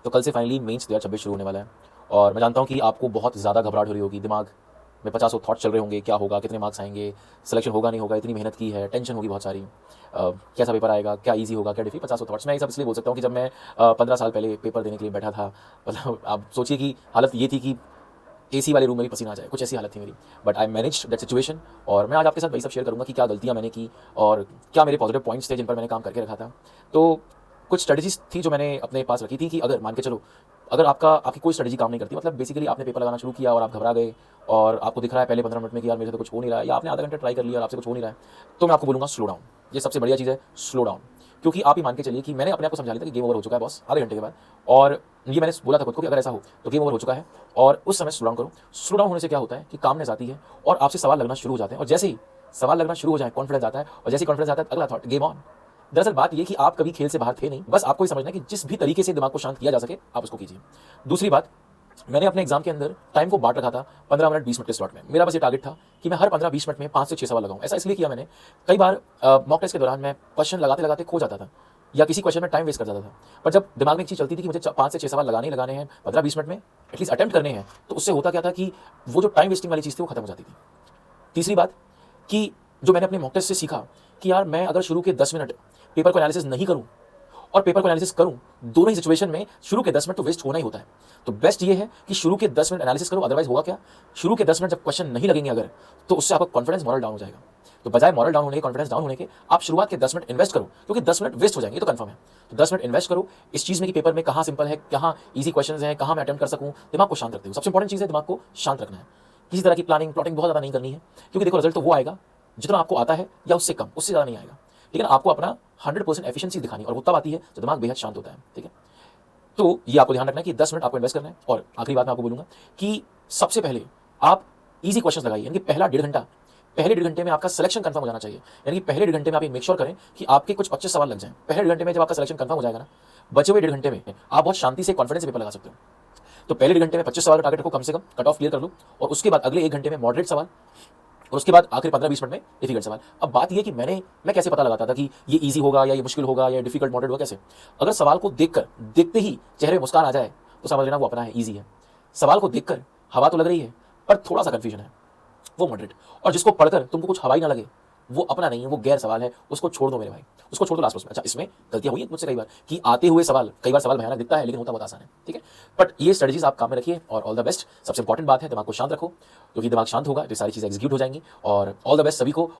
तो कल से फाइनली मेंस 2026 शुरू होने वाला है और मैं जानता हूँ कि आपको बहुत ज़्यादा घबराहट हो रही होगी, दिमाग में पचासों थॉट चल रहे होंगे, क्या होगा, कितने मार्क्स आएंगे, सिलेक्शन होगा नहीं होगा, इतनी मेहनत की है, टेंशन होगी बहुत सारी। कैसा पेपर आएगा, क्या ईजी होगा, क्या डिफिकल्ट, पचासों थॉट्स। मैं ये सब इसलिए बोल सकता हूँ कि जब मैं 15 साल पहले पेपर देने के लिए बैठा था, मतलब आप सोचिए कि हालत ये थी कि एसी वाले रूम में भी पसीना आ जाए, कुछ ऐसी हालत थी मेरी। But I manage that situation और मैं आज आपके साथ वही सब शेयर करूँगा कि क्या गलतियाँ मैंने की और क्या मेरे पॉजिटिव पॉइंट्स थे जिन पर मैंने काम करके रखा था। तो कुछ स्ट्रेटजीज थी जो मैंने अपने पास रखी थी कि अगर मान के चलो, अगर आपकी कोई स्ट्रेटजी काम नहीं करती, मतलब बेसिकली आपने पेपर लगाना शुरू किया और आप घबरा गए और आपको दिख रहा है पहले 15 मिनट में कि यार मेरे से तो कुछ हो नहीं रहा है, या आपने आधा घंटा ट्राई कर लिया और आपसे कुछ हो नहीं रहा है, तो मैं आपको बोलूँगा स्लो डाउन। ये सबसे बढ़िया चीज़ है, स्लो डाउन। क्योंकि आप ही मान के चलिए कि मैंने अपने आप को समझा लिया था कि गेम ओवर हो चुका है बॉस, आधे घंटे के बाद। और ये मैंने बोला था खुद को कि अगर ऐसा हो तो गेम ओवर हो चुका है, और उस समय स्लो डाउन करो। स्लो डाउन होने से क्या होता है कि कामनेस आती है और आपसे सवाल लगना शुरू हो जाते हैं, और जैसे ही सवाल लगना शुरू हो जाए कॉन्फिडेंस आता है, और जैसे ही कॉन्फिडेंस आता है अगला थॉट, गेम ऑन। दरअसल बात ये कि आप कभी खेल से बाहर थे नहीं, बस आपको ये समझना है कि जिस भी तरीके से दिमाग को शांत किया जा सके आप उसको कीजिए। दूसरी बात, मैंने अपने एग्जाम के अंदर टाइम को बांट रखा था 15 मिनट 20 मिनट के स्लॉट में। मेरा बस ये टारगेट था कि मैं हर 15-20 मिनट में 5 से 6 सवाल लगाऊं। ऐसा इसलिए किया मैंने, कई बार मॉक टेस्ट के दौरान मैं क्वेश्चन लगाते लगाते खो जाता था या किसी क्वेश्चन में टाइम वेस्ट कर जाता था। पर जब दिमाग में एक चीज़ चलती थी कि मुझे 5 से 6 सवाल लगाने ही लगाने हैं 15-20 मिनट में, एटलीस्ट अटेम्प्ट करने हैं, तो उससे होता क्या था कि वो जो टाइम वेस्टिंग वाली चीज़ थी वो खत्म हो जाती थी। तीसरी बात कि जो मैंने अपने मॉक टेस्ट से सीखा कि यार मैं अगर शुरू के 10 मिनट पेपर को एनालिसिस नहीं करूं और पेपर को एनालिसिस करूं, दोनों ही सिचुएशन में शुरू के 10 मिनट तो वेस्ट होना ही होता है। तो बेस्ट ये है कि शुरू के 10 मिनट एनालिसिस करो, अदरवाइज होगा क्या, शुरू के 10 मिनट जब क्वेश्चन नहीं लगेंगे अगर, तो उससे आपका कॉन्फिडेंस मॉरल डाउन हो जाएगा। तो बजाय मॉरल डाउन होने के, कॉन्फिडेंस डाउन होने के, आप शुरुआत के 10 मिनट इन्वेस्ट करो, क्योंकि 10 मिनट वेस्ट हो जाएंगे तो कंफर्म है। तो 10 मिनट इन्वेस्ट करो इस चीज़ में कि पेपर में कहाँ सिंपल है, कहाँ ईजी क्वेश्चन है, कहाँ मैं अटेम्प्ट कर सकूँ। दिमाग को शांत रखते हो, सबसे इंपॉर्टेंट चीज़ है दिमाग को शांत रखना है। किसी तरह की प्लानिंग प्लॉटिंग बहुत ज़्यादा नहीं करनी है, क्योंकि देखो रिजल्ट तो वो आएगा जितना आपको आता है या उससे कम, उससे ज़्यादा नहीं आएगा। लेकिन आपको अपना 100% एफिशिएंसी दिखानी, और वो तब आती है जब दिमाग बेहद शांत होता है। ठीक है, तो ये आपको ध्यान रखना है कि 10 मिनट आपको इन्वेस्ट करना है। और आखिरी बात मैं आपको बोलूंगा कि सबसे पहले आप इजी क्वेश्चंस लगाइए, यानी कि पहला 1.5 घंटा, पहले 1.5 घंटे में आपका सिलेक्शन कंफर्म हो जाना चाहिए। यानी कि पहले 1.5 घंटे में आप ये मेक श्योर करें कि आपके कुछ 25 सवाल लग जाएं। पहले 1.5 घंटे में जब आपका सिलेक्शन कंफर्म हो जाएगा ना, बचे हुए 1.5 घंटे में आप बहुत शांति से कॉन्फिडेंस से पेपर लगा सकते हो। तो पहले 1.5 घंटे में 25 सवाल का टारगेट रखो, कम से कम कट ऑफ क्लियर कर लो, और उसके बाद अगले 1 घंटे में मॉडरेट सवाल, और उसके बाद आखिर 15-20 मिनट में डिफिकल्ट सवाल। अब बात यह कि मैं कैसे पता लगाता था कि ये इजी होगा या ये मुश्किल होगा या डिफिकल्ट मॉडरेट होगा, कैसे? अगर सवाल को देखकर देखते ही चेहरे में मुस्कान आ जाए तो समझ लेना वो अपना है, ईजी है। सवाल को देखकर हवा तो लग रही है पर थोड़ा सा कंफ्यूजन है, वो मॉडरेट। और जिसको पढ़कर तुमको कुछ हवा ही ना लगे, वो अपना नहीं है, वो गैर सवाल है, उसको छोड़ दो मेरे भाई, उसको छोड़ दो लास्ट में। अच्छा, इसमें गलतियां हुई हैं मुझसे कई बार कि आते हुए सवाल, कई बार सवाल भयानक दिखता है लेकिन होता बहुत आसान है। ठीक है, बट ये स्ट्रेटजीज आप काम में रखिए और ऑल द बेस्ट। सबसे इंपॉर्टेंट बात है दिमाग को शांत रखो, क्योंकि दिमाग शांत होगा तो सारी चीजें एग्जीक्यूट हो जाएंगी। और ऑल द बेस्ट सभी को।